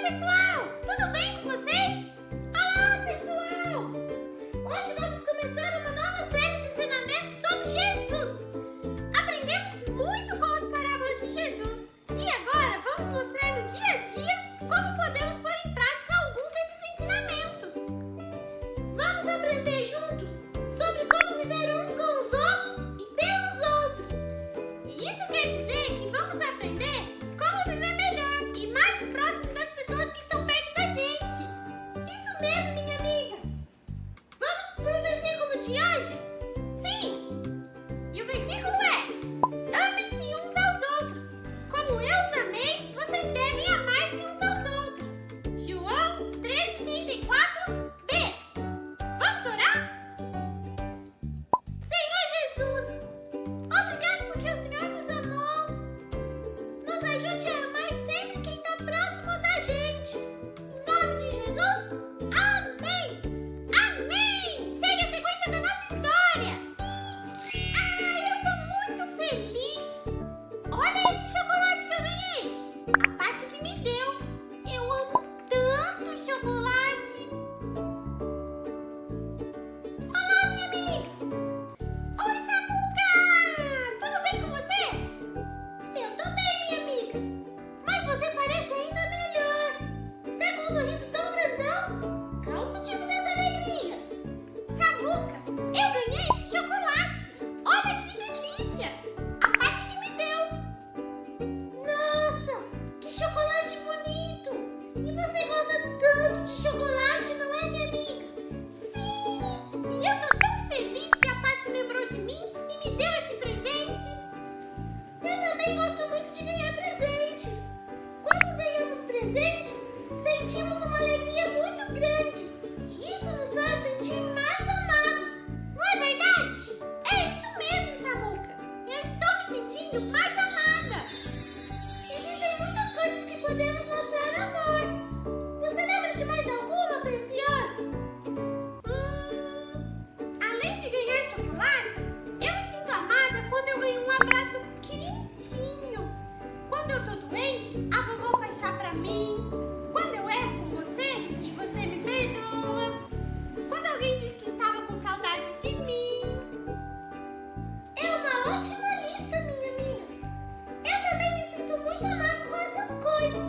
pessoal! Tudo bem com vocês? Olá, pessoal! Hoje vamos começar uma nova série de ensinamentos sobre Jesus. Aprendemos muito com as parábolas de Jesus e agora vamos mostrar no dia a dia como podemos pôr em prática alguns desses ensinamentos. Vamos aprender juntos sobre como viver uns com os outros e pelos outros. E isso quer dizer que vamos aprender como viver melhor e mais próximo das pessoas que estão perto da gente. Isso mesmo, minha amiga. Vamos para o versículo de hoje? Sim! E o versículo é: amem-se uns aos outros. Como eu os amei, vocês devem amar-se uns aos outros. João 13:34b. Vamos orar? Senhor Jesus, obrigado porque o Senhor nos amou. Nos ajude a amar sempre quem está próximo da gente. Em nome de Jesus, amém! Amém! Segue a sequência da nossa história. Eu tô muito feliz. Olha esse chocolate que eu ganhei. A Paty que me deu. Eu amo tanto chocolate. Olá, minha amiga. Oi, Samuca. Tudo bem com você? Eu tô bem, minha amiga. Mas você parece ainda melhor. Está com um sorriso tão grandão. Qual o motivo dessa alegria? Samuca, eu ganhei esse chocolate. Olha que delícia. A Paty que me deu. Nossa, que chocolate bonito. E você gosta tanto de chocolate, não é, minha amiga? Sim. E eu tô tão feliz que a Paty lembrou de mim e me deu esse presente. Eu também gosto muito de ganhar presentes. Quando ganhamos presentes, sentimos uma alegria muito grande. E isso nos faz sentir mais amados. Não é verdade? É isso mesmo, Samuca. Eu estou me sentindo mais amada. Existem muitas coisas que podemos mostrar amor. Você lembra de mais alguma, preciosa? Além de ganhar chocolate, eu me sinto amada quando eu ganho um abraço quentinho. Quando eu tô doente, a vovó faz chá pra mim. Quando eu erro com você e você me perdoa. Quando alguém diz que estava com saudades de mim. É uma ótima lista, minha amiga. Eu também me sinto muito amado com essas coisas.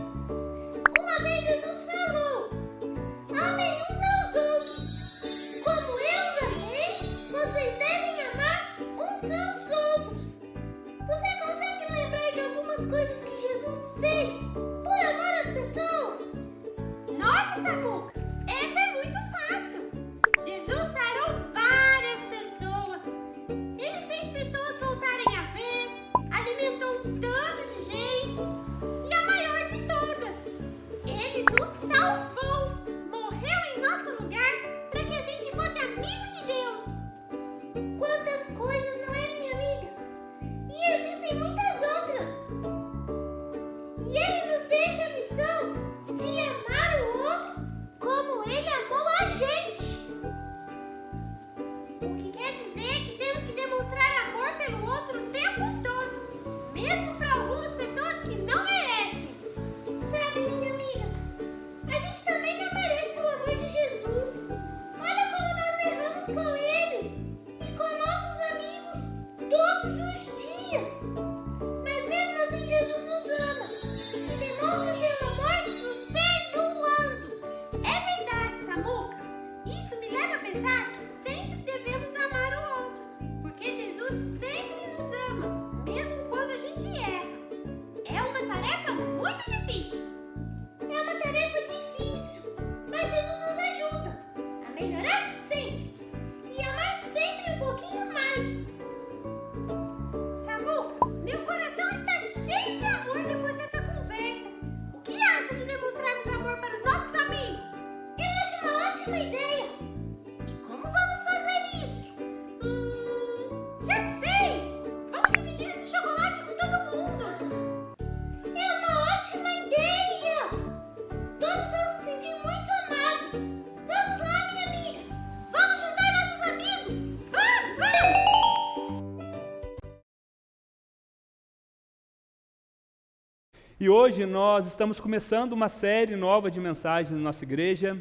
E hoje nós estamos começando uma série nova de mensagens na nossa igreja,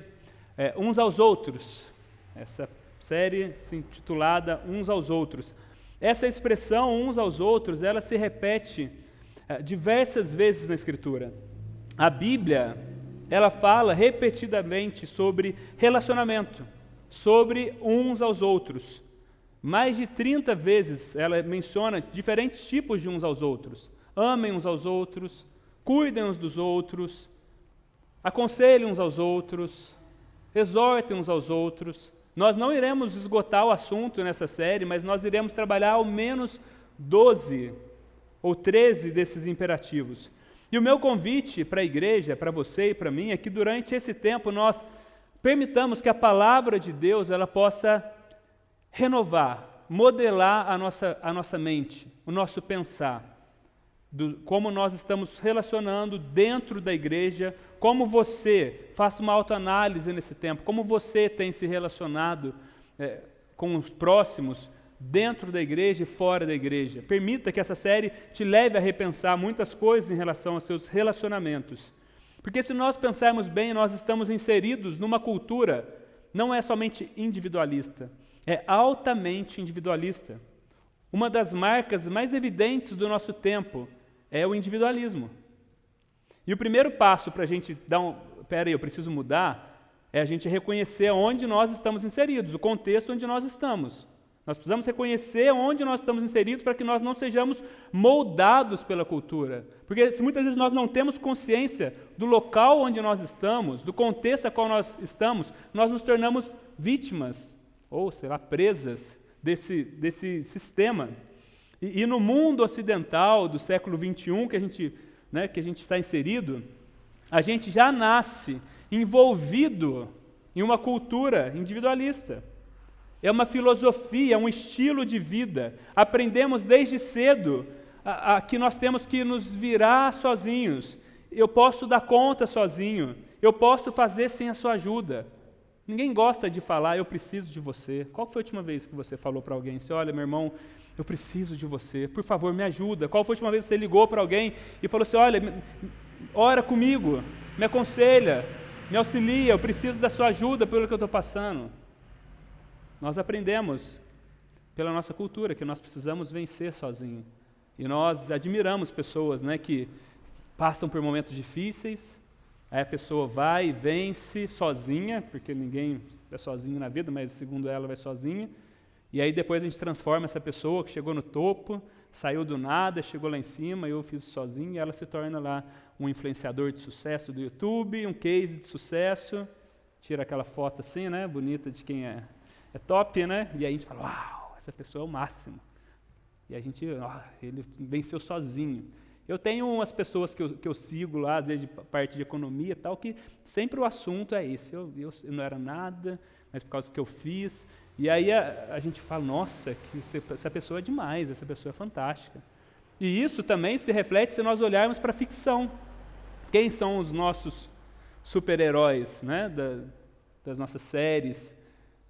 Uns aos Outros. Essa série se intitulada Uns aos Outros. Essa expressão, uns aos outros, ela se repete diversas vezes na Escritura. A Bíblia, ela fala repetidamente sobre relacionamento, sobre uns aos outros. Mais de 30 vezes ela menciona diferentes tipos de uns aos outros. Amem uns aos outros, cuidem uns dos outros, aconselhem uns aos outros, exortem uns aos outros. Nós não iremos esgotar o assunto nessa série, mas nós iremos trabalhar ao menos 12 ou 13 desses imperativos. E o meu convite para a igreja, para você e para mim, é que durante esse tempo nós permitamos que a palavra de Deus ela possa renovar, modelar a nossa mente, o nosso pensar. Como nós estamos relacionando dentro da igreja, como você, faça uma autoanálise nesse tempo, como você tem se relacionado com os próximos, dentro da igreja e fora da igreja. Permita que essa série te leve a repensar muitas coisas em relação aos seus relacionamentos. Porque se nós pensarmos bem, nós estamos inseridos numa cultura, não é somente individualista, é altamente individualista. Uma das marcas mais evidentes do nosso tempo é o individualismo. E o primeiro passo para a gente eu preciso mudar, é a gente reconhecer onde nós estamos inseridos, o contexto onde nós estamos. Nós precisamos reconhecer onde nós estamos inseridos para que nós não sejamos moldados pela cultura. Porque se muitas vezes nós não temos consciência do local onde nós estamos, do contexto a qual nós estamos, nós nos tornamos vítimas, ou presas desse sistema. E no mundo ocidental do século XXI que a gente está inserido, a gente já nasce envolvido em uma cultura individualista. É uma filosofia, é um estilo de vida. Aprendemos desde cedo que nós temos que nos virar sozinhos. Eu posso dar conta sozinho. Eu posso fazer sem a sua ajuda. Ninguém gosta de falar, eu preciso de você. Qual foi a última vez que você falou para alguém assim, olha, meu irmão, eu preciso de você, por favor, me ajuda. Qual foi a última vez que você ligou para alguém e falou assim, olha, ora comigo, me aconselha, me auxilia, eu preciso da sua ajuda pelo que eu estou passando. Nós aprendemos pela nossa cultura que nós precisamos vencer sozinho. E nós admiramos pessoas que passam por momentos difíceis, aí a pessoa vai e vence sozinha, porque ninguém é sozinho na vida, mas segundo ela vai sozinha. E aí depois a gente transforma essa pessoa que chegou no topo, saiu do nada, chegou lá em cima, eu fiz sozinho, e ela se torna lá um influenciador de sucesso do YouTube, um case de sucesso, tira aquela foto assim, bonita de quem é top, E aí a gente fala, uau, essa pessoa é o máximo. E a gente, ele venceu sozinho. Eu tenho umas pessoas que eu sigo lá, às vezes de parte de economia e tal, que sempre o assunto é esse. Eu não era nada, mas por causa que eu fiz. E aí a gente fala, nossa, essa pessoa é demais, essa pessoa é fantástica. E isso também se reflete se nós olharmos para a ficção. Quem são os nossos super-heróis, das nossas séries?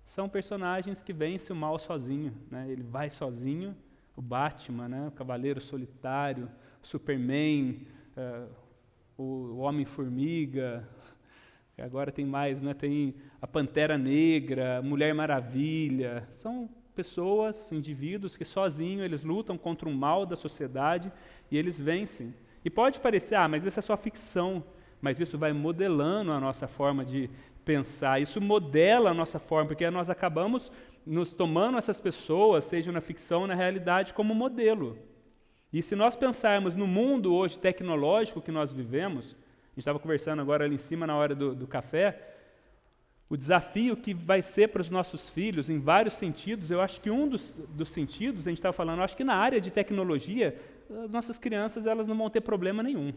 São personagens que vencem o mal sozinho. Ele vai sozinho, o Batman, o Cavaleiro Solitário, Superman, o Homem-Formiga, agora tem mais, tem a Pantera Negra, Mulher Maravilha. São pessoas, indivíduos que sozinhos eles lutam contra o mal da sociedade e eles vencem. E pode parecer, mas isso é só ficção, mas isso vai modelando a nossa forma de pensar, isso modela a nossa forma, porque nós acabamos nos tomando essas pessoas, seja na ficção ou na realidade, como modelo. E se nós pensarmos no mundo hoje tecnológico que nós vivemos, a gente estava conversando agora ali em cima na hora do café, o desafio que vai ser para os nossos filhos em vários sentidos, eu acho que um dos sentidos, a gente estava falando, eu acho que na área de tecnologia, as nossas crianças elas não vão ter problema nenhum.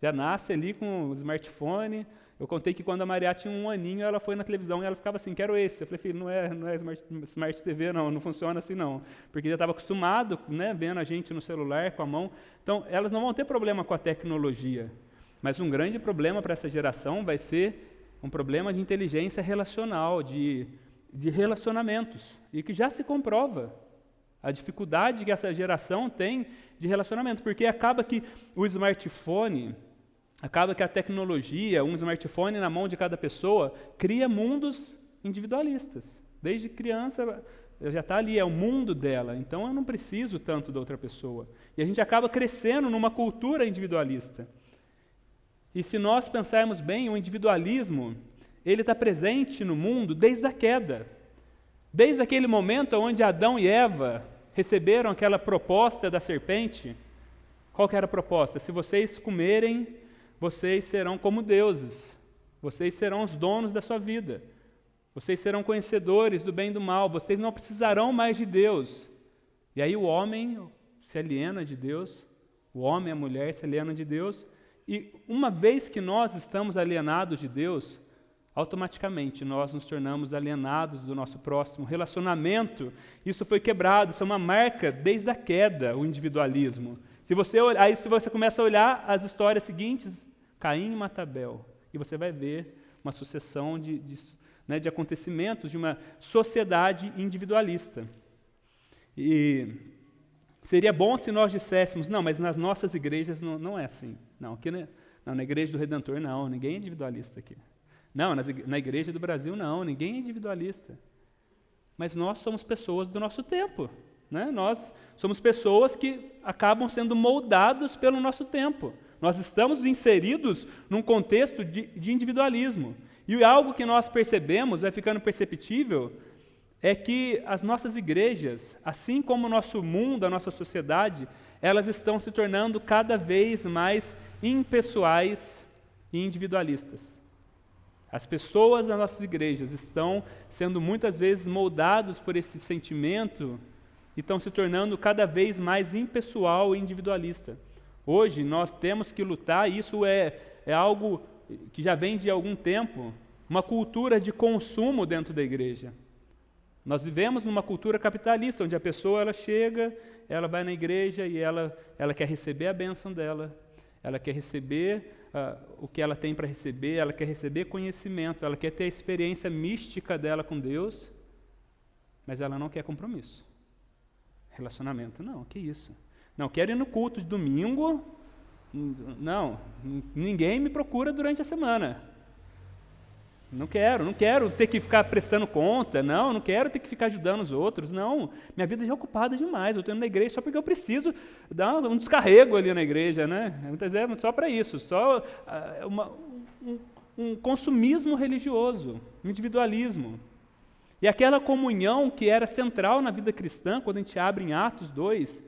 Já nasce ali com o smartphone. Eu contei que quando a Maria tinha 1 aninho, ela foi na televisão e ela ficava assim, quero esse. Eu falei, filho, não é Smart TV, não funciona assim não. Porque já estava acostumado, vendo a gente no celular, com a mão. Então, elas não vão ter problema com a tecnologia. Mas um grande problema para essa geração vai ser um problema de inteligência relacional, de relacionamentos. E que já se comprova. a dificuldade que essa geração tem de relacionamento, porque acaba que o smartphone, acaba que a tecnologia, um smartphone na mão de cada pessoa, cria mundos individualistas. Desde criança, já está ali, é o mundo dela, então eu não preciso tanto da outra pessoa. E a gente acaba crescendo numa cultura individualista. E se nós pensarmos bem, o individualismo, ele está presente no mundo desde a queda. Desde aquele momento onde Adão e Eva receberam aquela proposta da serpente. Qual que era a proposta? Se vocês comerem, vocês serão como deuses. Vocês serão os donos da sua vida. Vocês serão conhecedores do bem e do mal. Vocês não precisarão mais de Deus. E aí o homem se aliena de Deus. O homem e a mulher se alienam de Deus. E uma vez que nós estamos alienados de Deus, automaticamente nós nos tornamos alienados do nosso próximo. Relacionamento, isso foi quebrado, isso é uma marca desde a queda, o individualismo. Se você começa a olhar as histórias seguintes, Caim mata Abel, e você vai ver uma sucessão de acontecimentos de uma sociedade individualista. E seria bom se nós disséssemos, não, mas nas nossas igrejas não é assim. Não, aqui na Igreja do Redentor, não, ninguém é individualista aqui. Não, na Igreja do Brasil, não, ninguém é individualista. Mas nós somos pessoas do nosso tempo. Né? Nós somos pessoas que acabam sendo moldados pelo nosso tempo. Nós estamos inseridos num contexto de individualismo. E algo que nós percebemos, vai ficando perceptível, é que as nossas igrejas, assim como o nosso mundo, a nossa sociedade, elas estão se tornando cada vez mais impessoais e individualistas. As pessoas das nossas igrejas estão sendo muitas vezes moldados por esse sentimento e estão se tornando cada vez mais impessoal e individualista. Hoje nós temos que lutar, e isso é algo que já vem de algum tempo, uma cultura de consumo dentro da igreja. Nós vivemos numa cultura capitalista, onde a pessoa ela chega, ela vai na igreja e ela quer receber a bênção dela, ela quer receber o que ela tem para receber, ela quer receber conhecimento, ela quer ter a experiência mística dela com Deus, mas ela não quer compromisso. Relacionamento, não, que isso? Não, quero ir no culto de domingo, não, ninguém me procura durante a semana. Não quero ter que ficar prestando conta, não quero ter que ficar ajudando os outros, não, minha vida já é ocupada demais, eu estou indo na igreja só porque eu preciso dar um descarrego ali na igreja, né? Muitas vezes só para isso, só um consumismo religioso, um individualismo. E aquela comunhão que era central na vida cristã, quando a gente abre em Atos 2,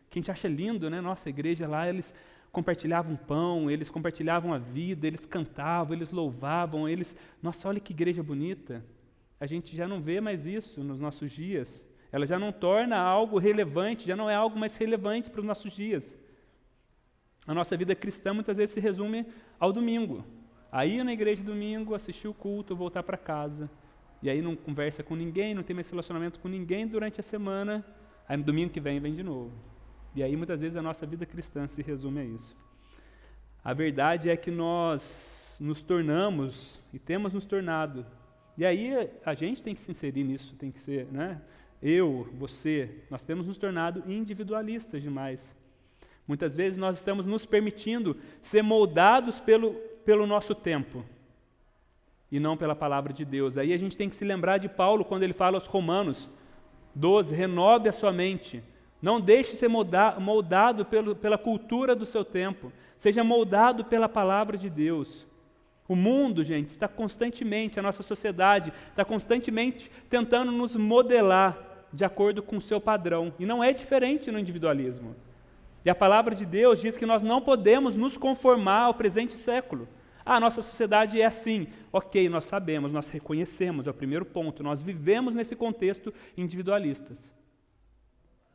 que a gente acha lindo, né? Nossa, a igreja lá, eles compartilhavam pão, eles compartilhavam a vida, eles cantavam, eles louvavam, Nossa, olha que igreja bonita. A gente já não vê mais isso nos nossos dias. Ela já não torna algo relevante, já não é algo mais relevante para os nossos dias. A nossa vida cristã muitas vezes se resume ao domingo. Aí na igreja domingo, assistir o culto, voltar para casa. E aí não conversa com ninguém, não tem mais relacionamento com ninguém durante a semana. Aí no domingo que vem de novo. E aí, muitas vezes, a nossa vida cristã se resume a isso. A verdade é que nós nos tornamos, e temos nos tornado, e aí a gente tem que se inserir nisso, tem que ser, né? Eu, você, nós temos nos tornado individualistas demais. Muitas vezes nós estamos nos permitindo ser moldados pelo nosso tempo, e não pela palavra de Deus. Aí a gente tem que se lembrar de Paulo, quando ele fala aos Romanos 12, renove a sua mente. Não deixe ser moldado pela cultura do seu tempo. Seja moldado pela palavra de Deus. O mundo, gente, está constantemente, a nossa sociedade está constantemente tentando nos modelar de acordo com o seu padrão. E não é diferente no individualismo. E a palavra de Deus diz que nós não podemos nos conformar ao presente século. A nossa sociedade é assim. Ok, nós sabemos, nós reconhecemos, é o primeiro ponto. Nós vivemos nesse contexto individualistas.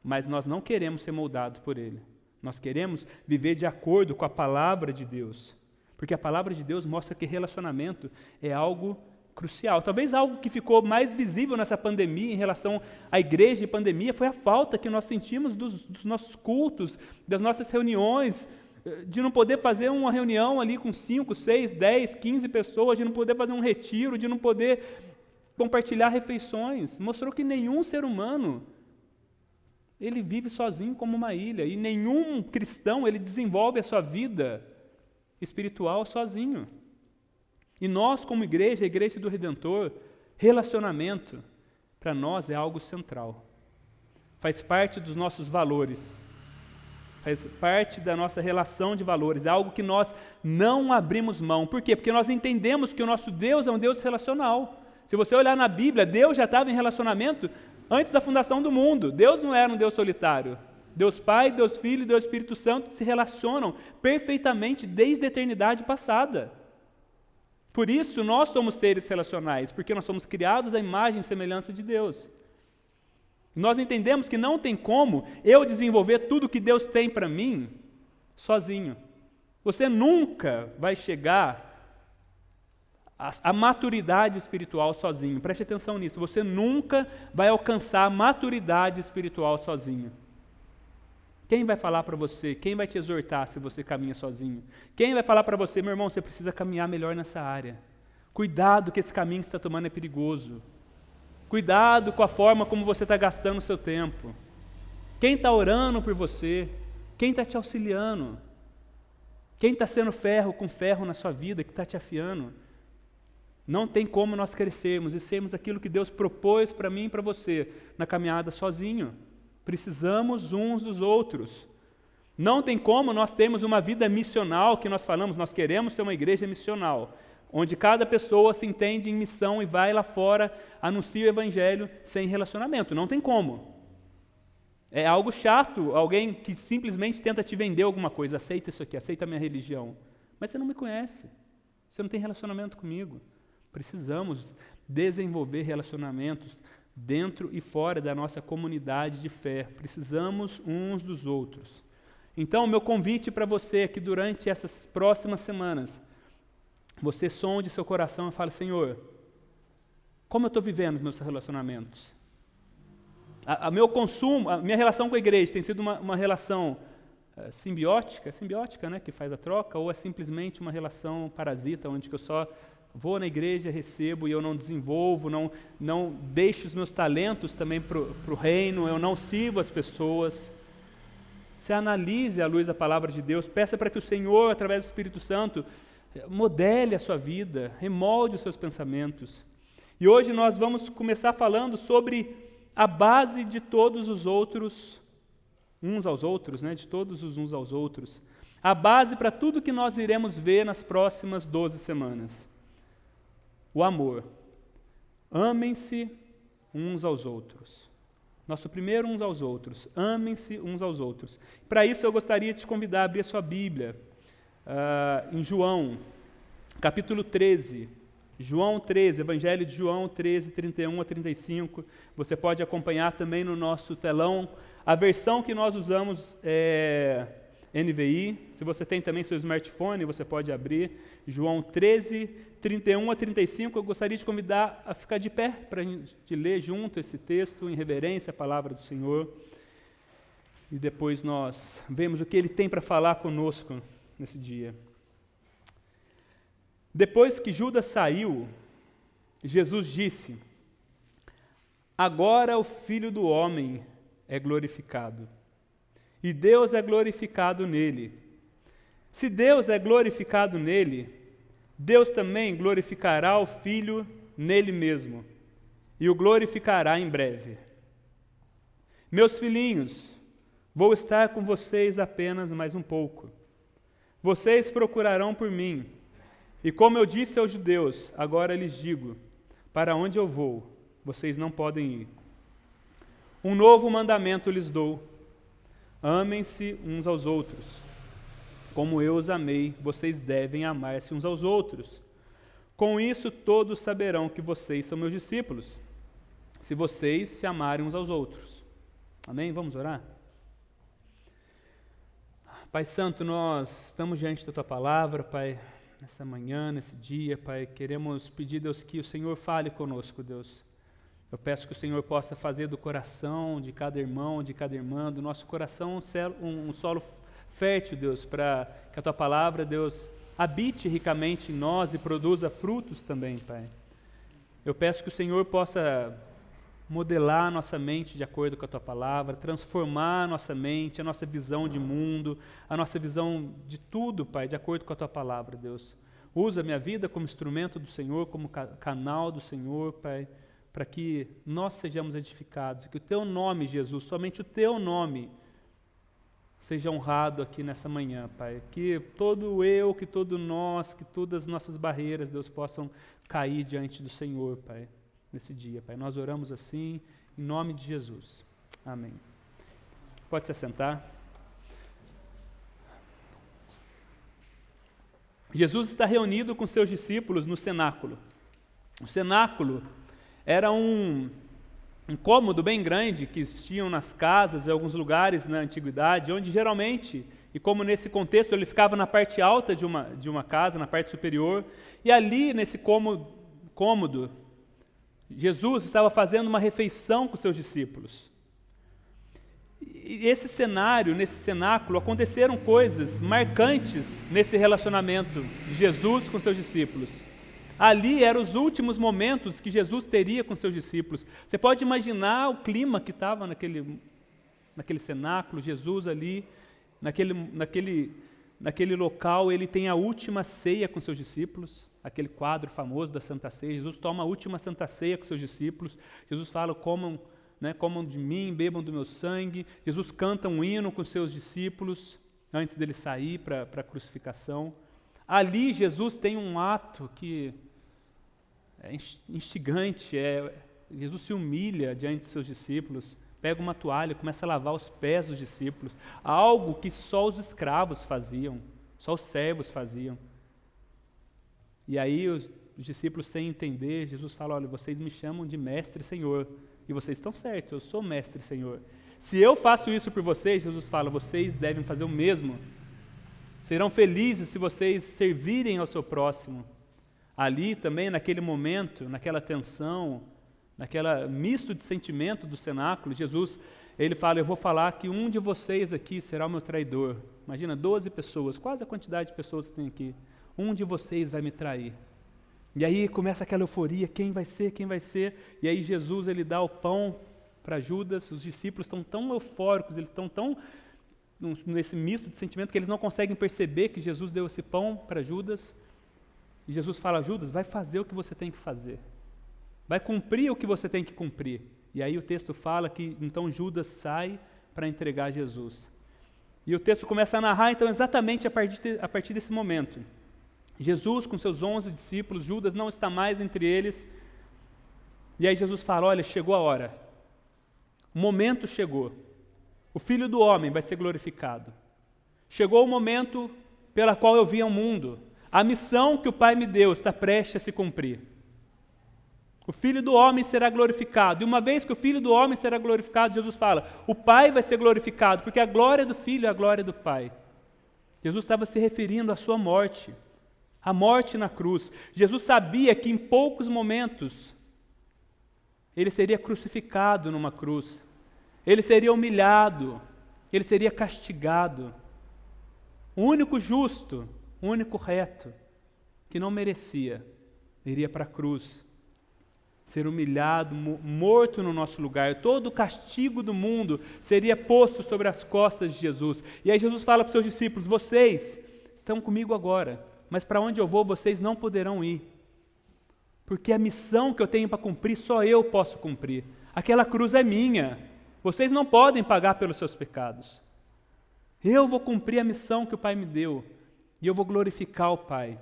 Mas nós não queremos ser moldados por ele. Nós queremos viver de acordo com a palavra de Deus. Porque a palavra de Deus mostra que relacionamento é algo crucial. Talvez algo que ficou mais visível nessa pandemia em relação à igreja e pandemia foi a falta que nós sentimos dos nossos cultos, das nossas reuniões, de não poder fazer uma reunião ali com 5, 6, 10, 15 pessoas, de não poder fazer um retiro, de não poder compartilhar refeições. Mostrou que nenhum ser humano ele vive sozinho como uma ilha, e nenhum cristão ele desenvolve a sua vida espiritual sozinho. E nós, como igreja, a Igreja do Redentor, relacionamento, para nós é algo central. Faz parte dos nossos valores, faz parte da nossa relação de valores, é algo que nós não abrimos mão. Por quê? Porque nós entendemos que o nosso Deus é um Deus relacional. Se você olhar na Bíblia, Deus já estava em relacionamento antes da fundação do mundo. Deus não era um Deus solitário. Deus Pai, Deus Filho e Deus Espírito Santo se relacionam perfeitamente desde a eternidade passada. Por isso, nós somos seres relacionais, porque nós somos criados à imagem e semelhança de Deus. Nós entendemos que não tem como eu desenvolver tudo que Deus tem para mim sozinho. Você nunca vai chegar à maturidade espiritual sozinho. Preste atenção nisso. Você nunca vai alcançar a maturidade espiritual sozinho. Quem vai falar para você? Quem vai te exortar se você caminha sozinho? Quem vai falar para você, meu irmão, você precisa caminhar melhor nessa área. Cuidado que esse caminho que você está tomando é perigoso. Cuidado com a forma como você está gastando o seu tempo. Quem está orando por você? Quem está te auxiliando? Quem está sendo ferro com ferro na sua vida, que está te afiando? Não tem como nós crescermos e sermos aquilo que Deus propôs para mim e para você na caminhada sozinho. Precisamos uns dos outros. Não tem como nós termos uma vida missional, que nós falamos, nós queremos ser uma igreja missional, onde cada pessoa se entende em missão e vai lá fora, anuncia o evangelho sem relacionamento. Não tem como. É algo chato, alguém que simplesmente tenta te vender alguma coisa, aceita isso aqui, aceita a minha religião. Mas você não me conhece, você não tem relacionamento comigo. Precisamos desenvolver relacionamentos dentro e fora da nossa comunidade de fé. Precisamos uns dos outros. Então, o meu convite para você é que durante essas próximas semanas, você sonde seu coração e fale, Senhor, como eu estou vivendo os meus relacionamentos? A minha relação com a igreja tem sido uma relação simbiótica, né, que faz a troca, ou é simplesmente uma relação parasita, onde eu só vou na igreja, recebo e eu não desenvolvo, não deixo os meus talentos também para o reino, eu não sirvo as pessoas. Você analise à luz da palavra de Deus, peça para que o Senhor, através do Espírito Santo, modele a sua vida, remolde os seus pensamentos. E hoje nós vamos começar falando sobre a base de todos os outros, uns aos outros, né? De todos os uns aos outros. A base para tudo que nós iremos ver nas próximas 12 semanas. O amor. Amem-se uns aos outros. Nosso primeiro uns aos outros. Amem-se uns aos outros. Para isso eu gostaria de te convidar a abrir a sua Bíblia em João, capítulo 13. João 13, Evangelho de João 13, 31 a 35. Você pode acompanhar também no nosso telão. A versão que nós usamos é NVI. Se você tem também seu smartphone, você pode abrir. João 13, 31 a 35. Eu gostaria de convidar a ficar de pé para a gente ler junto esse texto, em reverência à palavra do Senhor. E depois nós vemos o que Ele tem para falar conosco nesse dia. Depois que Judas saiu, Jesus disse, agora o Filho do Homem é glorificado, e Deus é glorificado nele. Se Deus é glorificado nele, Deus também glorificará o Filho nele mesmo, e o glorificará em breve. Meus filhinhos, vou estar com vocês apenas mais um pouco. Vocês procurarão por mim, e como eu disse aos judeus, agora lhes digo, para onde eu vou, vocês não podem ir. Um novo mandamento lhes dou, amem-se uns aos outros. Como eu os amei, vocês devem amar-se uns aos outros. Com isso todos saberão que vocês são meus discípulos, se vocês se amarem uns aos outros. Amém? Vamos orar? Pai Santo, nós estamos diante da Tua Palavra, Pai, nessa manhã, nesse dia, Pai, queremos pedir, Deus, que o Senhor fale conosco, Deus. Eu peço que o Senhor possa fazer do coração de cada irmão, de cada irmã, do nosso coração um solo fértil, Deus, para que a Tua Palavra, Deus, habite ricamente em nós e produza frutos também, Pai. Eu peço que o Senhor possa modelar a nossa mente de acordo com a Tua palavra, transformar a nossa mente, a nossa visão de mundo, a nossa visão de tudo, Pai, de acordo com a Tua palavra, Deus. Usa a minha vida como instrumento do Senhor, como canal do Senhor, Pai, para que nós sejamos edificados, que o Teu nome, Jesus, somente o Teu nome, seja honrado aqui nessa manhã, Pai. Que todo eu, que todo nós, que todas as nossas barreiras, Deus, possam cair diante do Senhor, Pai, nesse dia, Pai. Nós oramos assim, em nome de Jesus. Amém. Pode se assentar. Jesus está reunido com seus discípulos no cenáculo. O cenáculo era um cômodo bem grande que existiam nas casas, em alguns lugares na antiguidade, onde geralmente, e como nesse contexto ele ficava na parte alta de uma casa, na parte superior, e ali nesse cômodo, Jesus estava fazendo uma refeição com seus discípulos. E esse cenário, nesse cenáculo, aconteceram coisas marcantes nesse relacionamento de Jesus com seus discípulos. Ali eram os últimos momentos que Jesus teria com seus discípulos. Você pode imaginar o clima que estava naquele cenáculo, Jesus ali, naquele local, ele tem a última ceia com seus discípulos, aquele quadro famoso da Santa Ceia. Jesus toma a última Santa Ceia com seus discípulos. Jesus fala, comam de mim, bebam do meu sangue. Jesus canta um hino com seus discípulos, antes dele sair para a crucificação. Ali Jesus tem um ato que é instigante, Jesus se humilha diante dos seus discípulos, pega uma toalha, começa a lavar os pés dos discípulos, algo que só os escravos faziam, só os servos faziam. E aí os discípulos, sem entender, Jesus fala, olha, vocês me chamam de mestre e Senhor, e vocês estão certos, eu sou mestre e Senhor. Se eu faço isso por vocês, Jesus fala, vocês devem fazer o mesmo. Serão felizes se vocês servirem ao seu próximo. Ali também, naquele momento, naquela tensão, naquela misto de sentimento do cenáculo, Jesus, ele fala, eu vou falar que um de vocês aqui será o meu traidor. Imagina, 12 pessoas, quase a quantidade de pessoas que tem aqui. Um de vocês vai me trair. E aí começa aquela euforia, quem vai ser, quem vai ser? E aí Jesus, ele dá o pão para Judas, os discípulos estão tão eufóricos, eles estão tão nesse misto de sentimento que eles não conseguem perceber que Jesus deu esse pão para Judas. E Jesus fala, Judas, vai fazer o que você tem que fazer. Vai cumprir o que você tem que cumprir. E aí o texto fala que então Judas sai para entregar Jesus. E o texto começa a narrar então exatamente a partir desse momento. Jesus com seus 11 discípulos, Judas não está mais entre eles. E aí Jesus fala, olha, chegou a hora. O momento chegou. O Filho do Homem vai ser glorificado. Chegou o momento pela qual eu vim ao mundo. A missão que o Pai me deu está prestes a se cumprir. O Filho do Homem será glorificado. E uma vez que o Filho do Homem será glorificado, Jesus fala, o Pai vai ser glorificado, porque a glória do Filho é a glória do Pai. Jesus estava se referindo à sua morte, a morte na cruz. Jesus sabia que em poucos momentos ele seria crucificado numa cruz. Ele seria humilhado, ele seria castigado. O único justo, o único reto, que não merecia, iria para a cruz, ser humilhado, morto no nosso lugar. Todo o castigo do mundo seria posto sobre as costas de Jesus. E aí Jesus fala para os seus discípulos, vocês estão comigo agora, mas para onde eu vou vocês não poderão ir. Porque a missão que eu tenho para cumprir, só eu posso cumprir. Aquela cruz é minha. Vocês não podem pagar pelos seus pecados. Eu vou cumprir a missão que o Pai me deu. E eu vou glorificar o Pai.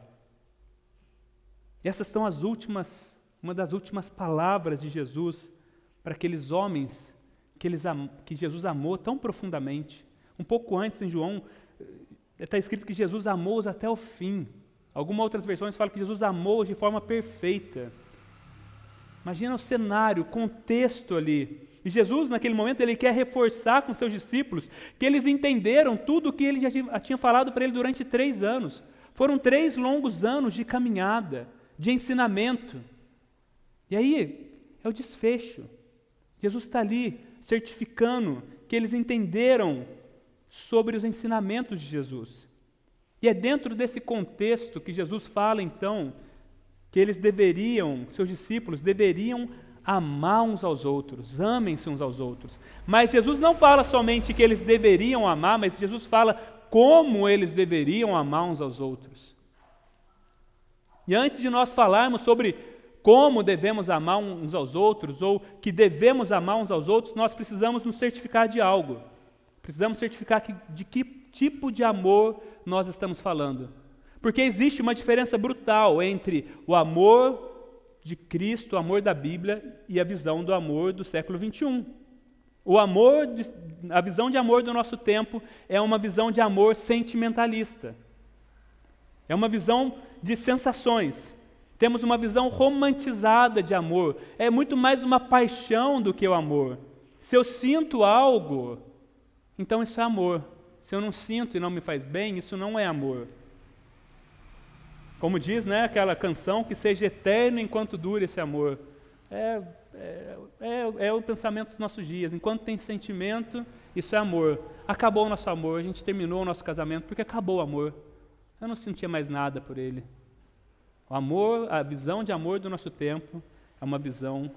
E essas são uma das últimas palavras de Jesus para aqueles homens que Jesus amou tão profundamente. Um pouco antes, em João, está escrito que Jesus amou-os até o fim. Algumas outras versões falam que Jesus amou-os de forma perfeita. Imagina o cenário, o contexto ali. E Jesus, naquele momento, ele quer reforçar com seus discípulos que eles entenderam tudo o que ele já tinha falado para ele durante 3 anos. Foram 3 longos anos de caminhada, de ensinamento. E aí, é o desfecho. Jesus está ali certificando que eles entenderam sobre os ensinamentos de Jesus. E é dentro desse contexto que Jesus fala, então, que seus discípulos deveriam amar uns aos outros, amem-se uns aos outros. Mas Jesus não fala somente que eles deveriam amar, mas Jesus fala como eles deveriam amar uns aos outros. E antes de nós falarmos sobre como devemos amar uns aos outros, ou que devemos amar uns aos outros, nós precisamos nos certificar de algo. Precisamos certificar de que tipo de amor nós estamos falando. Porque existe uma diferença brutal entre o amor de Cristo, o amor da Bíblia, e a visão do amor do século XXI. A visão de amor do nosso tempo é uma visão de amor sentimentalista. É uma visão de sensações. Temos uma visão romantizada de amor. É muito mais uma paixão do que o amor. Se eu sinto algo, então isso é amor. Se eu não sinto e não me faz bem, isso não é amor. Como diz, né, aquela canção, que seja eterno enquanto dure esse amor. É o pensamento dos nossos dias. Enquanto tem sentimento, isso é amor. Acabou o nosso amor, a gente terminou o nosso casamento porque acabou o amor. Eu não sentia mais nada por ele. O amor, a visão de amor do nosso tempo é uma visão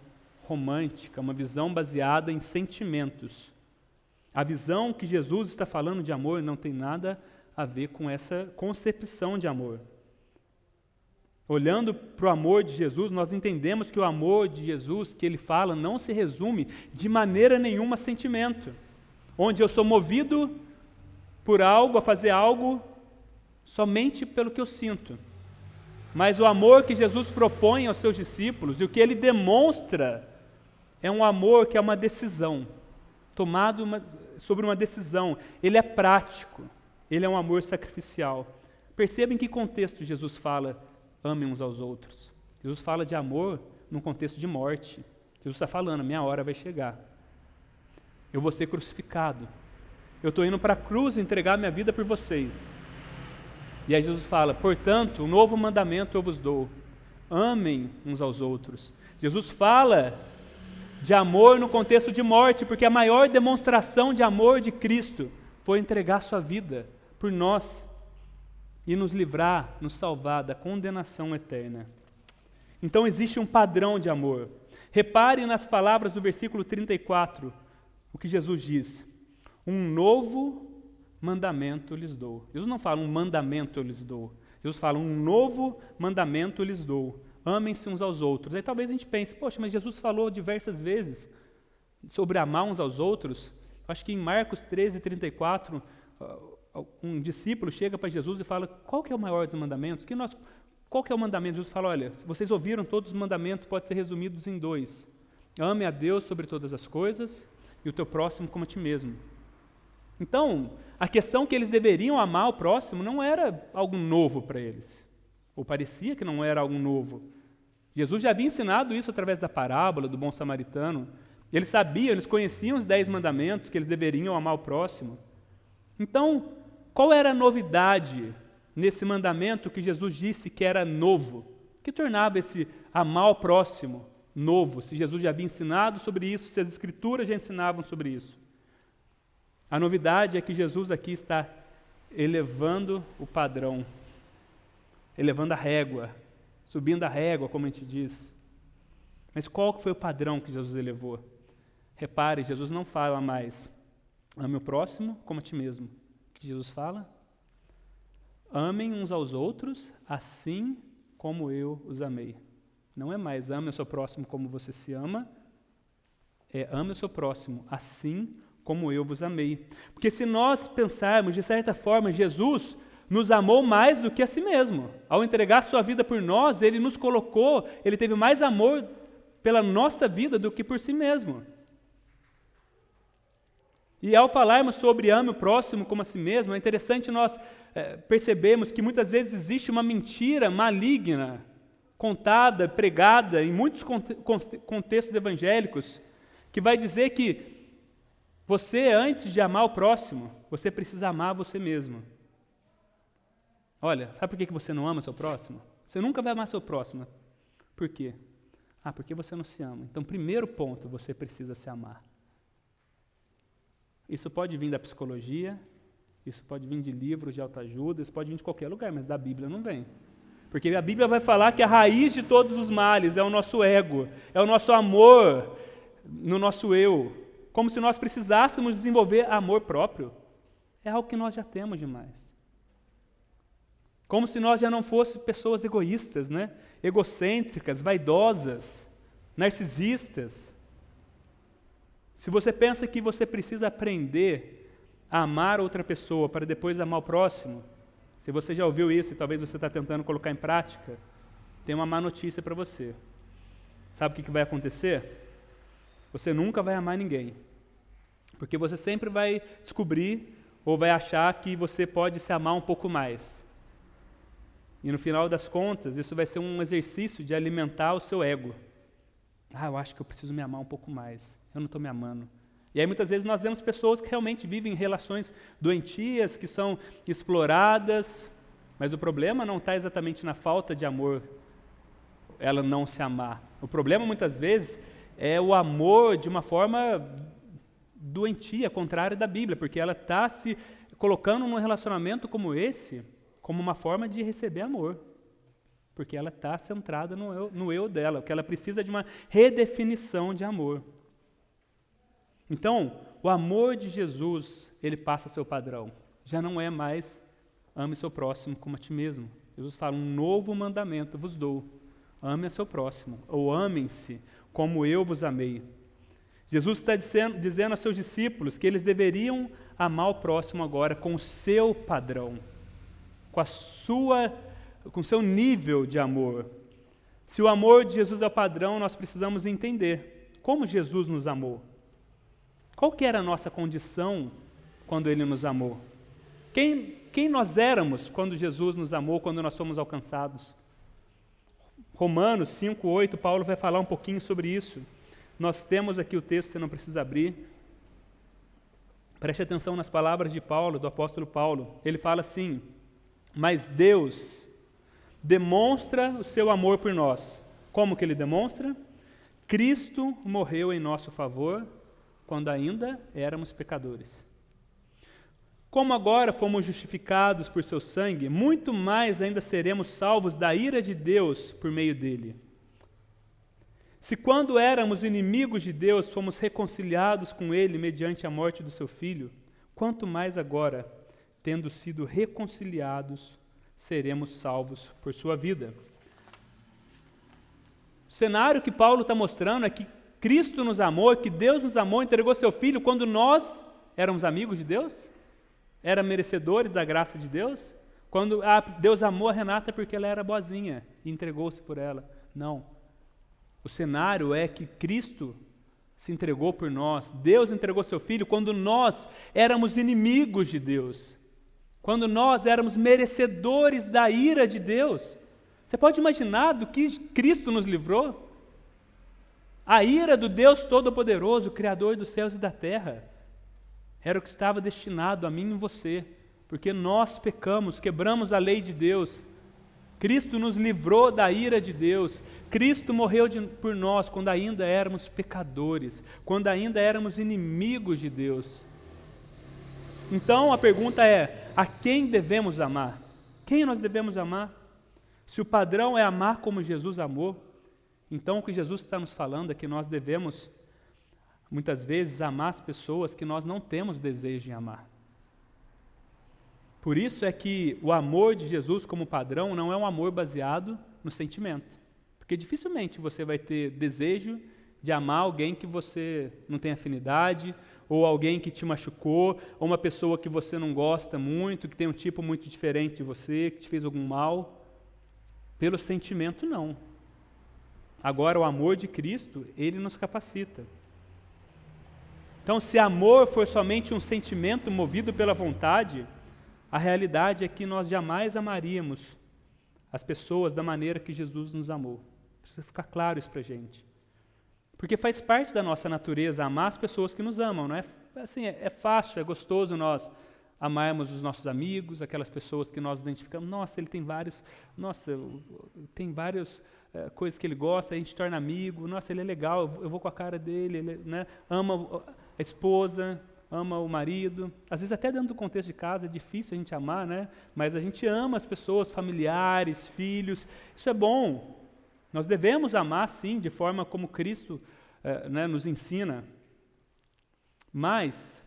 romântica, uma visão baseada em sentimentos. A visão que Jesus está falando de amor não tem nada a ver com essa concepção de amor. Olhando para o amor de Jesus, nós entendemos que o amor de Jesus que ele fala não se resume de maneira nenhuma a sentimento, onde eu sou movido por algo, a fazer algo, somente pelo que eu sinto. Mas o amor que Jesus propõe aos seus discípulos, e o que ele demonstra, é um amor que é uma decisão, tomado sobre uma decisão. Ele é prático, ele é um amor sacrificial. Perceba em que contexto Jesus fala, amem uns aos outros. Jesus fala de amor num contexto de morte. Jesus está falando, minha hora vai chegar. Eu vou ser crucificado. Eu estou indo para a cruz entregar minha vida por vocês. E aí Jesus fala, portanto, um novo mandamento eu vos dou. Amem uns aos outros. Jesus fala de amor no contexto de morte, porque a maior demonstração de amor de Cristo foi entregar sua vida por nós e nos livrar, nos salvar da condenação eterna. Então existe um padrão de amor. Repare nas palavras do versículo 34, o que Jesus diz. Um novo mandamento lhes dou. Jesus não fala um mandamento eu lhes dou. Jesus fala um novo mandamento lhes dou. Amem-se uns aos outros. Aí talvez a gente pense, poxa, mas Jesus falou diversas vezes sobre amar uns aos outros. Acho que em Marcos 13:34, um discípulo chega para Jesus e fala, qual que é o maior dos mandamentos? Qual que é o mandamento? Jesus fala, olha, vocês ouviram todos os mandamentos, pode ser resumidos em 2. Ame a Deus sobre todas as coisas e o teu próximo como a ti mesmo. Então, a questão que eles deveriam amar o próximo não era algo novo para eles, ou parecia que não era algo novo. Jesus já havia ensinado isso através da parábola do bom samaritano. Eles sabiam, eles conheciam os 10 mandamentos, que eles deveriam amar o próximo. Então, qual era a novidade nesse mandamento que Jesus disse que era novo? Que tornava esse amar o próximo novo, se Jesus já havia ensinado sobre isso, se as Escrituras já ensinavam sobre isso? A novidade é que Jesus aqui está elevando o padrão, elevando a régua, subindo a régua, como a gente diz. Mas qual que foi o padrão que Jesus elevou? Repare, Jesus não fala mais, ame o próximo como a ti mesmo. O que Jesus fala? Amem uns aos outros assim como eu os amei. Não é mais ame o seu próximo como você se ama, é ame o seu próximo assim como eu vos amei. Porque se nós pensarmos, de certa forma, Jesus nos amou mais do que a si mesmo. Ao entregar sua vida por nós, ele nos colocou, ele teve mais amor pela nossa vida do que por si mesmo. E ao falarmos sobre ame o próximo como a si mesmo, é interessante nós percebermos que muitas vezes existe uma mentira maligna, contada, pregada em muitos contextos evangélicos, que vai dizer que você, antes de amar o próximo, você precisa amar você mesmo. Olha, sabe por que você não ama seu próximo? Você nunca vai amar seu próximo. Por quê? Porque você não se ama. Então, primeiro ponto, você precisa se amar. Isso pode vir da psicologia, isso pode vir de livros de autoajuda, isso pode vir de qualquer lugar, mas da Bíblia não vem. Porque a Bíblia vai falar que a raiz de todos os males é o nosso ego, é o nosso amor no nosso eu, como se nós precisássemos desenvolver amor próprio. É algo que nós já temos demais. Como se nós já não fôssemos pessoas egoístas, né? Egocêntricas, vaidosas, narcisistas. Se você pensa que você precisa aprender a amar outra pessoa para depois amar o próximo, se você já ouviu isso e talvez você está tentando colocar em prática, tem uma má notícia para você. Sabe o que vai acontecer? Você nunca vai amar ninguém, porque você sempre vai descobrir ou vai achar que você pode se amar um pouco mais. E no final das contas, isso vai ser um exercício de alimentar o seu ego. Eu acho que eu preciso me amar um pouco mais, eu não estou me amando. E aí muitas vezes nós vemos pessoas que realmente vivem relações doentias, que são exploradas, mas o problema não está exatamente na falta de amor, ela não se amar. O problema muitas vezes é o amor de uma forma doentia, contrária da Bíblia, porque ela está se colocando num relacionamento como esse, como uma forma de receber amor, porque ela está centrada no eu dela, porque ela precisa de uma redefinição de amor. Então, o amor de Jesus, ele passa a ser o padrão. Já não é mais ame seu próximo como a ti mesmo. Jesus fala, um novo mandamento vos dou. Ame a seu próximo, ou amem-se como eu vos amei. Jesus está dizendo a seus discípulos que eles deveriam amar o próximo agora com o seu padrão, com o seu nível de amor. Se o amor de Jesus é o padrão, nós precisamos entender como Jesus nos amou. Qual que era a nossa condição quando Ele nos amou? Quem nós éramos quando Jesus nos amou, quando nós fomos alcançados? Romanos 5:8, Paulo vai falar um pouquinho sobre isso. Nós temos aqui o texto, você não precisa abrir. Preste atenção nas palavras de Paulo, do apóstolo Paulo. Ele fala assim, mas Deus demonstra o seu amor por nós. Como que Ele demonstra? Cristo morreu em nosso favor, quando ainda éramos pecadores. Como agora fomos justificados por seu sangue, muito mais ainda seremos salvos da ira de Deus por meio dele. Se quando éramos inimigos de Deus, fomos reconciliados com ele mediante a morte do seu Filho, quanto mais agora, tendo sido reconciliados, seremos salvos por sua vida. O cenário que Paulo está mostrando é que Cristo nos amou, que Deus nos amou, entregou seu Filho quando nós éramos amigos de Deus, éramos merecedores da graça de Deus, quando Deus amou a Renata porque ela era boazinha e entregou-se por ela. Não. O cenário é que Cristo se entregou por nós, Deus entregou seu Filho quando nós éramos inimigos de Deus, quando nós éramos merecedores da ira de Deus. Você pode imaginar do que Cristo nos livrou? A ira do Deus Todo-Poderoso, Criador dos céus e da terra, era o que estava destinado a mim e você, porque nós pecamos, quebramos a lei de Deus. Cristo nos livrou da ira de Deus. Cristo morreu por nós quando ainda éramos pecadores, quando ainda éramos inimigos de Deus. Então a pergunta é, a quem devemos amar? Quem nós devemos amar? Se o padrão é amar como Jesus amou, então o que Jesus está nos falando é que nós devemos, muitas vezes, amar as pessoas que nós não temos desejo de amar. Por isso é que o amor de Jesus como padrão não é um amor baseado no sentimento. Porque dificilmente você vai ter desejo de amar alguém que você não tem afinidade, ou alguém que te machucou, ou uma pessoa que você não gosta muito, que tem um tipo muito diferente de você, que te fez algum mal. Pelo sentimento, não. Agora, o amor de Cristo, Ele nos capacita. Então, se amor for somente um sentimento movido pela vontade, a realidade é que nós jamais amaríamos as pessoas da maneira que Jesus nos amou. Precisa ficar claro isso para a gente. Porque faz parte da nossa natureza amar as pessoas que nos amam, não é? Assim, é fácil, é gostoso nós amarmos os nossos amigos, aquelas pessoas que nós identificamos. Nossa, ele tem várias coisas que ele gosta, a gente torna amigo. Nossa, ele é legal, eu vou com a cara dele, ele, né, ama a esposa. ama o marido. Às vezes até dentro do contexto de casa é difícil a gente amar, né? Mas a gente ama as pessoas, familiares, filhos. Isso é bom. Nós devemos amar, sim, de forma como Cristo nos ensina. Mas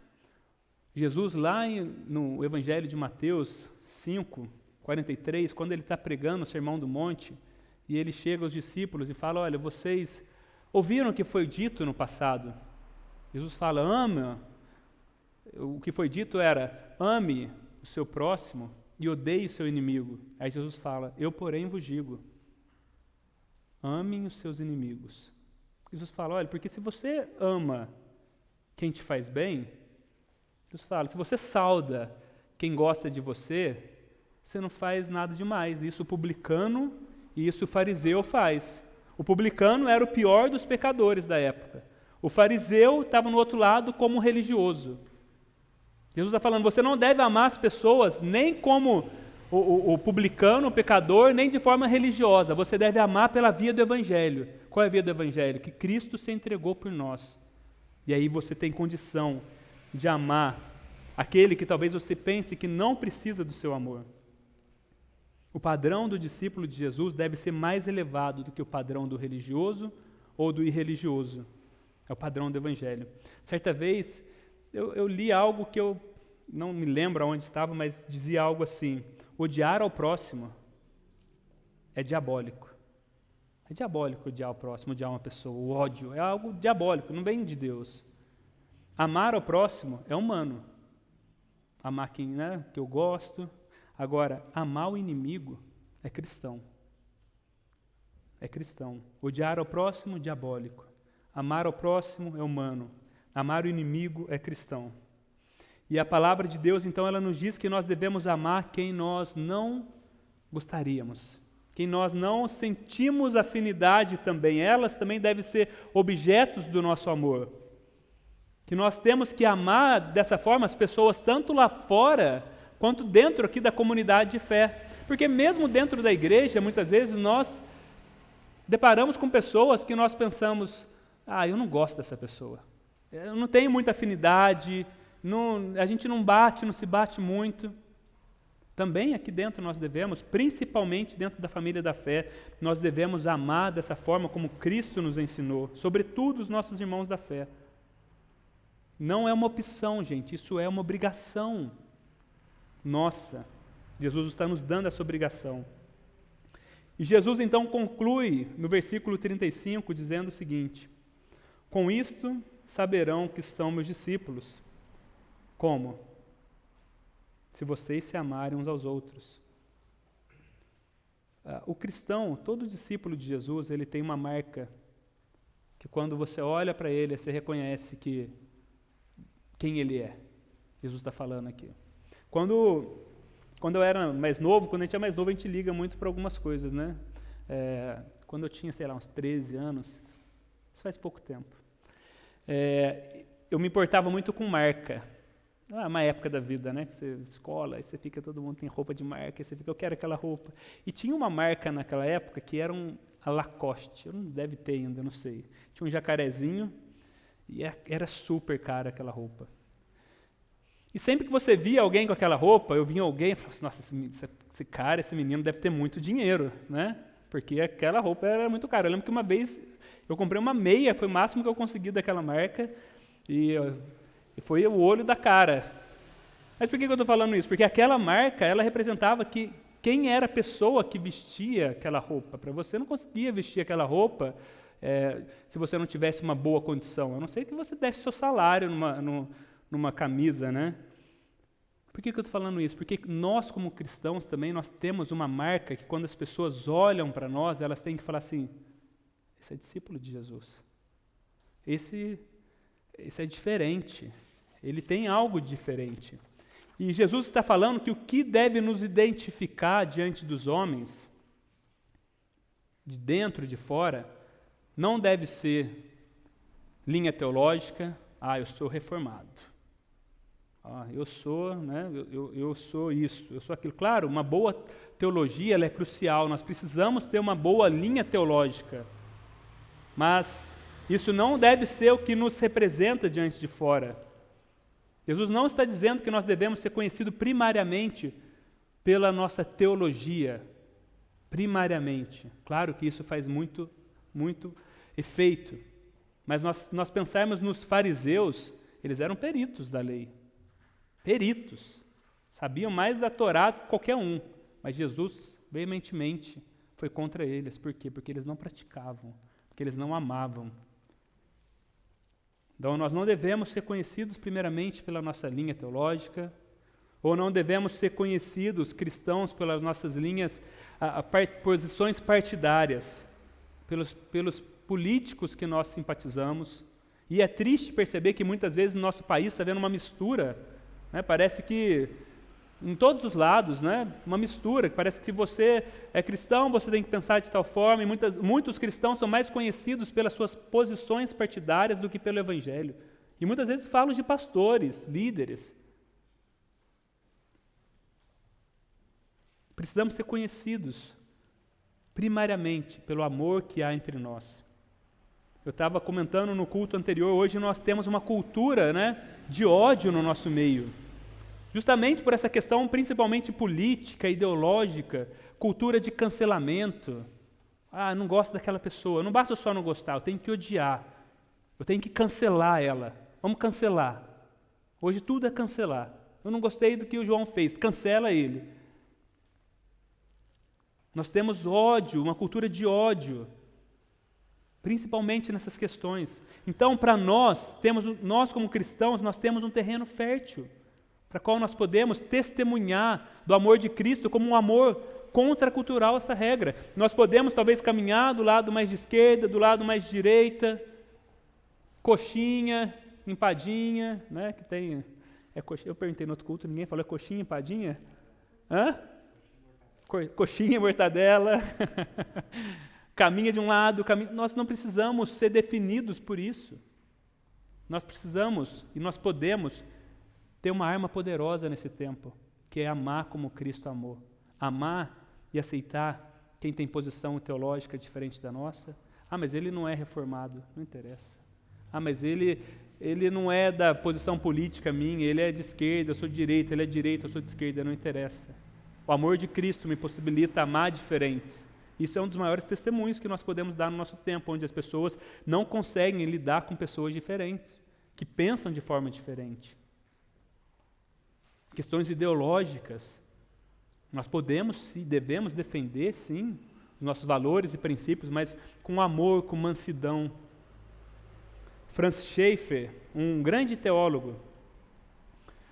Jesus, lá no Evangelho de Mateus 5, 43, quando ele está pregando o Sermão do Monte, e ele chega aos discípulos e fala, olha, vocês ouviram o que foi dito no passado. Jesus fala, ama. O que foi dito era, ame o seu próximo e odeie o seu inimigo. Aí Jesus fala, eu porém vos digo, amem os seus inimigos. Jesus fala, olha, porque se você ama quem te faz bem, Jesus fala, se você sauda quem gosta de você, você não faz nada demais. Isso o publicano e isso o fariseu faz. O publicano era o pior dos pecadores da época. O fariseu estava no outro lado como um religioso. Jesus está falando, você não deve amar as pessoas nem como o publicano, o pecador, nem de forma religiosa. Você deve amar pela via do Evangelho. Qual é a via do Evangelho? Que Cristo se entregou por nós. E aí você tem condição de amar aquele que talvez você pense que não precisa do seu amor. O padrão do discípulo de Jesus deve ser mais elevado do que o padrão do religioso ou do irreligioso. É o padrão do Evangelho. Certa vez, eu li algo que eu não me lembro onde estava, mas dizia algo assim, odiar ao próximo é diabólico. É diabólico odiar ao próximo, odiar uma pessoa. O ódio é algo diabólico, não vem de Deus. Amar ao próximo é humano. Amar quem, que eu gosto. Agora, amar o inimigo é cristão. É cristão. Odiar ao próximo, diabólico. Amar ao próximo é humano. Amar o inimigo é cristão. E a palavra de Deus, então, ela nos diz que nós devemos amar quem nós não gostaríamos. Quem nós não sentimos afinidade também. Elas também devem ser objetos do nosso amor. Que nós temos que amar dessa forma as pessoas tanto lá fora quanto dentro aqui da comunidade de fé. Porque mesmo dentro da igreja, muitas vezes nós deparamos com pessoas que nós pensamos, eu não gosto dessa pessoa. Eu não tenho muita afinidade, a gente não se bate muito. Também aqui dentro nós devemos, principalmente dentro da família da fé, nós devemos amar dessa forma como Cristo nos ensinou, sobretudo os nossos irmãos da fé. Não é uma opção, gente, isso é uma obrigação nossa. Jesus está nos dando essa obrigação. E Jesus então conclui no versículo 35 dizendo o seguinte, com isto saberão que são meus discípulos. Como? Se vocês se amarem uns aos outros. O cristão, todo discípulo de Jesus, ele tem uma marca que quando você olha para ele, você reconhece quem ele é. Jesus está falando aqui. Quando eu era mais novo, quando a gente é mais novo, a gente liga muito para algumas coisas, né? Quando eu tinha, uns 13 anos, isso faz pouco tempo, eu me importava muito com marca. Uma época da vida, né? Que você escola, aí você fica, todo mundo tem roupa de marca, aí você fica, eu quero aquela roupa. E tinha uma marca naquela época que era a Lacoste, eu não deve ter ainda, não sei. Tinha um jacarezinho e era super cara aquela roupa. E sempre que você via alguém com aquela roupa, eu via alguém e falava assim, nossa, esse cara, esse menino deve ter muito dinheiro, né? Porque aquela roupa era muito cara. Eu lembro que uma vez eu comprei uma meia, foi o máximo que eu consegui daquela marca, e foi o olho da cara. Mas por que eu estou falando isso? Porque aquela marca, ela representava quem era a pessoa que vestia aquela roupa. Para você não conseguia vestir aquela roupa se você não tivesse uma boa condição. A não ser que você desse seu salário numa camisa, né? Por que eu estou falando isso? Porque nós, como cristãos também, nós temos uma marca que quando as pessoas olham para nós, elas têm que falar assim, esse é discípulo de Jesus. Esse é diferente. Ele tem algo diferente. E Jesus está falando que o que deve nos identificar diante dos homens, de dentro e de fora, não deve ser linha teológica, eu sou reformado. Eu sou, eu sou isso, eu sou aquilo. Claro, uma boa teologia ela é crucial, nós precisamos ter uma boa linha teológica, mas isso não deve ser o que nos representa diante de fora. Jesus não está dizendo que nós devemos ser conhecidos primariamente pela nossa teologia. Primariamente. Claro que isso faz muito efeito. Mas nós pensarmos nos fariseus, eles eram peritos da lei. Peritos. Sabiam mais da Torá que qualquer um. Mas Jesus, veementemente, foi contra eles. Por quê? Porque eles não praticavam. Porque eles não amavam. Então, nós não devemos ser conhecidos primeiramente pela nossa linha teológica, ou não devemos ser conhecidos, cristãos, pelas nossas linhas, posições partidárias, pelos políticos que nós simpatizamos. E é triste perceber que muitas vezes no nosso país está havendo uma mistura, né? Parece que em todos os lados, né? Uma mistura, parece que se você é cristão, você tem que pensar de tal forma, e muitos cristãos são mais conhecidos pelas suas posições partidárias do que pelo Evangelho. E muitas vezes falam de pastores, líderes. Precisamos ser conhecidos, primariamente, pelo amor que há entre nós. Eu estava comentando no culto anterior, hoje nós temos uma cultura, né, de ódio no nosso meio. Justamente por essa questão principalmente política, ideológica, cultura de cancelamento. Não gosto daquela pessoa. Não basta só não gostar, eu tenho que odiar. Eu tenho que cancelar ela. Vamos cancelar. Hoje tudo é cancelar. Eu não gostei do que o João fez, cancela ele. Nós temos ódio, uma cultura de ódio, principalmente nessas questões. Então, para nós como cristãos, nós temos um terreno fértil, para qual nós podemos testemunhar do amor de Cristo como um amor contracultural essa regra. Nós podemos talvez caminhar do lado mais de esquerda, do lado mais de direita, coxinha, empadinha, né, que tem... eu perguntei no outro culto, ninguém falou coxinha, empadinha? Coxinha, mortadela, caminha de um lado, nós não precisamos ser definidos por isso. Nós precisamos e nós podemos ter uma arma poderosa nesse tempo, que é amar como Cristo amou. Amar e aceitar quem tem posição teológica diferente da nossa. Mas ele não é reformado, não interessa. Mas ele não é da posição política minha, ele é de esquerda, eu sou de direita, ele é de direita, eu sou de esquerda, não interessa. O amor de Cristo me possibilita amar diferentes. Isso é um dos maiores testemunhos que nós podemos dar no nosso tempo, onde as pessoas não conseguem lidar com pessoas diferentes, que pensam de forma diferente. Questões ideológicas, nós podemos e devemos defender, sim, os nossos valores e princípios, mas com amor, com mansidão. Franz Schaeffer, um grande teólogo,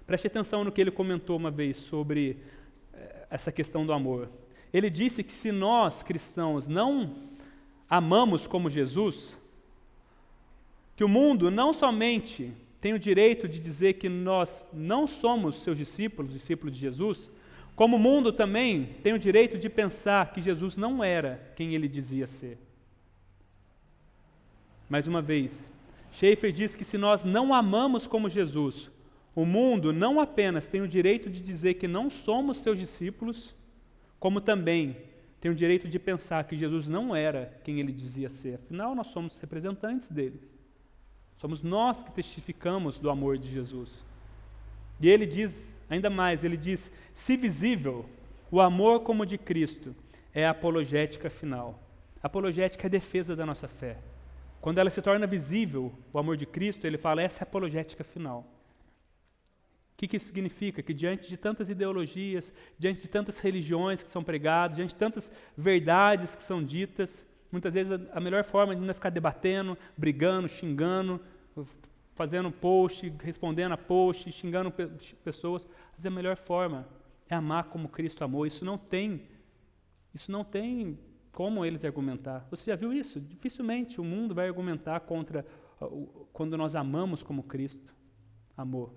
preste atenção no que ele comentou uma vez sobre essa questão do amor. Ele disse que se nós, cristãos, não amamos como Jesus, que o mundo não somente tem o direito de dizer que nós não somos seus discípulos de Jesus, como o mundo também tem o direito de pensar que Jesus não era quem ele dizia ser. Mais uma vez, Schaeffer diz que se nós não amamos como Jesus, o mundo não apenas tem o direito de dizer que não somos seus discípulos, como também tem o direito de pensar que Jesus não era quem ele dizia ser. Afinal, nós somos representantes dele. Somos nós que testificamos do amor de Jesus. E ele diz, ainda mais, ele diz, se visível, o amor como de Cristo é a apologética final. A apologética é a defesa da nossa fé. Quando ela se torna visível, o amor de Cristo, ele fala, essa é a apologética final. O que isso significa? Que diante de tantas ideologias, diante de tantas religiões que são pregadas, diante de tantas verdades que são ditas, muitas vezes a melhor forma de não é ficar debatendo, brigando, xingando, fazendo post, respondendo a post, xingando pessoas. Mas a melhor forma é amar como Cristo amou. Isso não tem como eles argumentar. Você já viu isso? Dificilmente o mundo vai argumentar contra quando nós amamos como Cristo amou.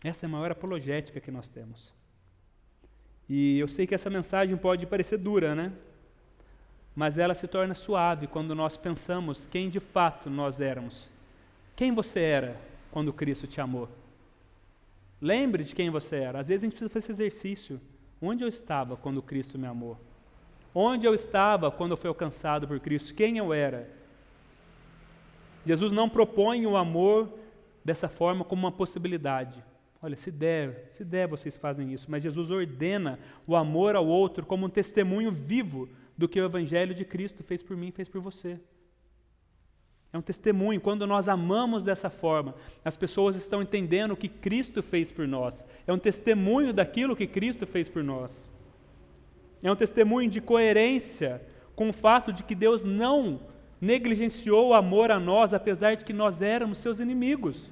Essa é a maior apologética que nós temos. E eu sei que essa mensagem pode parecer dura, né? Mas ela se torna suave quando nós pensamos quem de fato nós éramos. Quem você era quando Cristo te amou? Lembre de quem você era. Às vezes a gente precisa fazer esse exercício. Onde eu estava quando Cristo me amou? Onde eu estava quando eu fui alcançado por Cristo? Quem eu era? Jesus não propõe o amor dessa forma como uma possibilidade. Olha, se der, vocês fazem isso. Mas Jesus ordena o amor ao outro como um testemunho vivo do que o Evangelho de Cristo fez por mim e fez por você. É um testemunho. Quando nós amamos dessa forma, as pessoas estão entendendo o que Cristo fez por nós. É um testemunho daquilo que Cristo fez por nós. É um testemunho de coerência com o fato de que Deus não negligenciou o amor a nós, apesar de que nós éramos seus inimigos.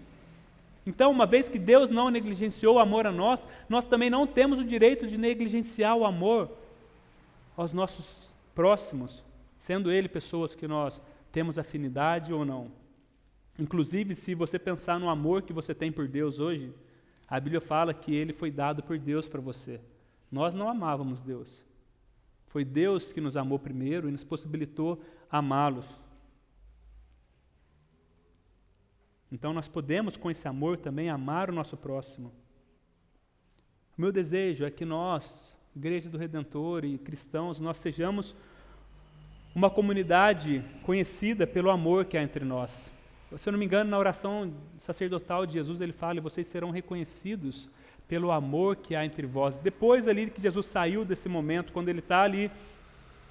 Então, uma vez que Deus não negligenciou o amor a nós, nós também não temos o direito de negligenciar o amor aos nossos próximos, sendo ele pessoas que nós temos afinidade ou não. Inclusive, se você pensar no amor que você tem por Deus hoje, a Bíblia fala que ele foi dado por Deus para você. Nós não amávamos Deus. Foi Deus que nos amou primeiro e nos possibilitou amá-los. Então nós podemos, com esse amor, também amar o nosso próximo. O meu desejo é que nós, Igreja do Redentor e cristãos, nós sejamos uma comunidade conhecida pelo amor que há entre nós. Se eu não me engano, na oração sacerdotal de Jesus, ele fala: e vocês serão reconhecidos pelo amor que há entre vós. Depois ali que Jesus saiu desse momento, quando ele está ali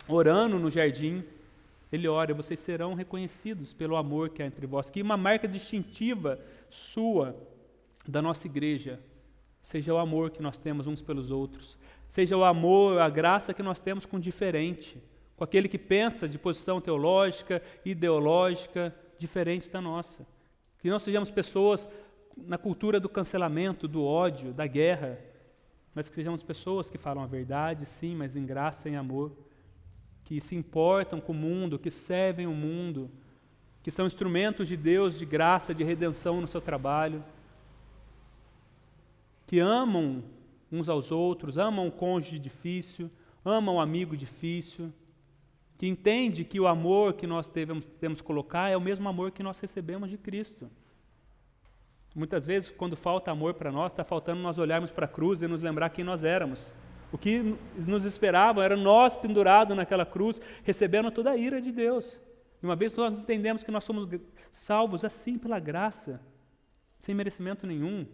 orando no jardim, ele ora: vocês serão reconhecidos pelo amor que há entre vós. Que uma marca distintiva sua, da nossa igreja, seja o amor que nós temos uns pelos outros. Seja o amor, a graça que nós temos com o diferente, com aquele que pensa de posição teológica, ideológica, diferente da nossa. Que não sejamos pessoas na cultura do cancelamento, do ódio, da guerra, mas que sejamos pessoas que falam a verdade, sim, mas em graça e em amor, que se importam com o mundo, que servem o mundo, que são instrumentos de Deus, de graça, de redenção no seu trabalho, que amam uns aos outros, amam o cônjuge difícil, amam o amigo difícil, que entende que o amor que nós devemos colocar é o mesmo amor que nós recebemos de Cristo. Muitas vezes, quando falta amor para nós, está faltando nós olharmos para a cruz e nos lembrar quem nós éramos. O que nos esperava era nós pendurados naquela cruz, recebendo toda a ira de Deus. E uma vez que nós entendemos que nós somos salvos assim pela graça, sem merecimento nenhum,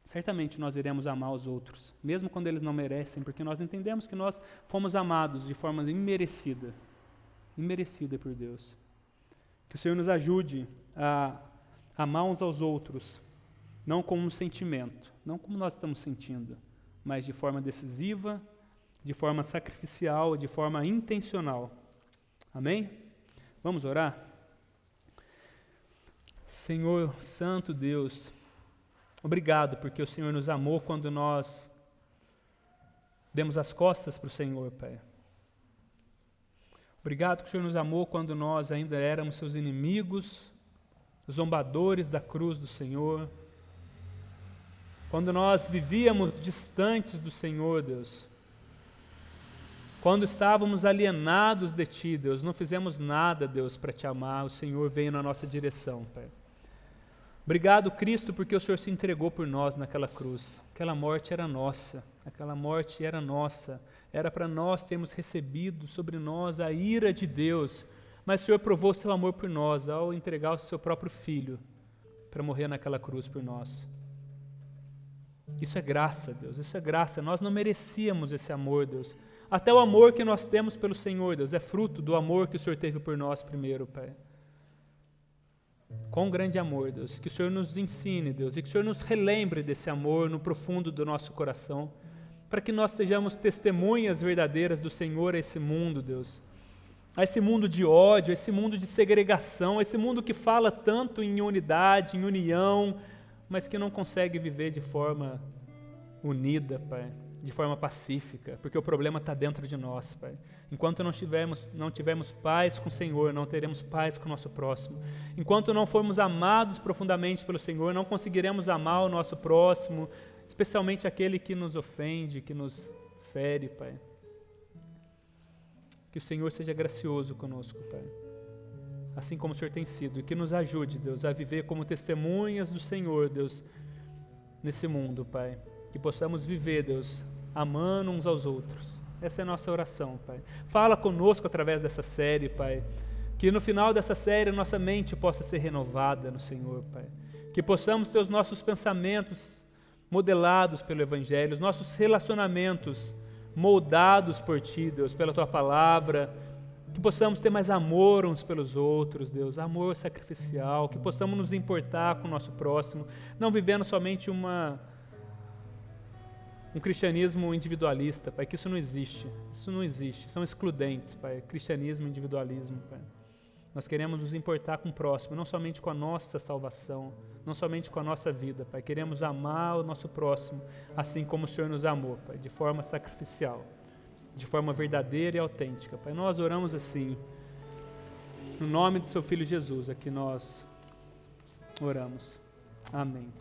certamente nós iremos amar os outros, mesmo quando eles não merecem, porque nós entendemos que nós fomos amados de forma imerecida por Deus. Que o Senhor nos ajude a amar uns aos outros, não como um sentimento, não como nós estamos sentindo, mas de forma decisiva, de forma sacrificial, de forma intencional. Amém? Vamos orar? Senhor, Santo Deus, obrigado porque o Senhor nos amou quando nós demos as costas para o Senhor, Pai. Obrigado que o Senhor nos amou quando nós ainda éramos seus inimigos, zombadores da cruz do Senhor. Quando nós vivíamos distantes do Senhor, Deus. Quando estávamos alienados de Ti, Deus, não fizemos nada, Deus, para Te amar, o Senhor veio na nossa direção, Pai. Obrigado, Cristo, porque o Senhor se entregou por nós naquela cruz. Aquela morte era nossa, era para nós termos recebido sobre nós a ira de Deus, mas o Senhor provou seu amor por nós ao entregar o seu próprio Filho para morrer naquela cruz por nós. Isso é graça, Deus, isso é graça. Nós não merecíamos esse amor, Deus. Até o amor que nós temos pelo Senhor, Deus, é fruto do amor que o Senhor teve por nós primeiro, Pai. Com grande amor, Deus, que o Senhor nos ensine, Deus, e que o Senhor nos relembre desse amor no profundo do nosso coração, para que nós sejamos testemunhas verdadeiras do Senhor a esse mundo, Deus. A esse mundo de ódio, a esse mundo de segregação, a esse mundo que fala tanto em unidade, em união, mas que não consegue viver de forma unida, Pai, de forma pacífica, porque o problema está dentro de nós, Pai. Enquanto não tivermos paz com o Senhor, não teremos paz com o nosso próximo. Enquanto não formos amados profundamente pelo Senhor, não conseguiremos amar o nosso próximo, especialmente aquele que nos ofende, que nos fere, Pai. Que o Senhor seja gracioso conosco, Pai, assim como o Senhor tem sido, e que nos ajude, Deus, a viver como testemunhas do Senhor, Deus, nesse mundo, Pai. Que possamos viver, Deus, amando uns aos outros. Essa é a nossa oração, Pai. Fala conosco através dessa série, Pai. Que no final dessa série nossa mente possa ser renovada no Senhor, Pai. Que possamos ter os nossos pensamentos modelados pelo Evangelho, os nossos relacionamentos moldados por Ti, Deus, pela Tua Palavra. Que possamos ter mais amor uns pelos outros, Deus, amor sacrificial. Que possamos nos importar com o nosso próximo, não vivendo somente um cristianismo individualista, Pai, que isso não existe, são excludentes, Pai, cristianismo, individualismo, Pai. Nós queremos nos importar com o próximo, não somente com a nossa salvação, não somente com a nossa vida, Pai, queremos amar o nosso próximo, assim como o Senhor nos amou, Pai, de forma sacrificial, de forma verdadeira e autêntica, Pai. Nós oramos assim, no nome do Seu Filho Jesus, é que nós oramos. Amém.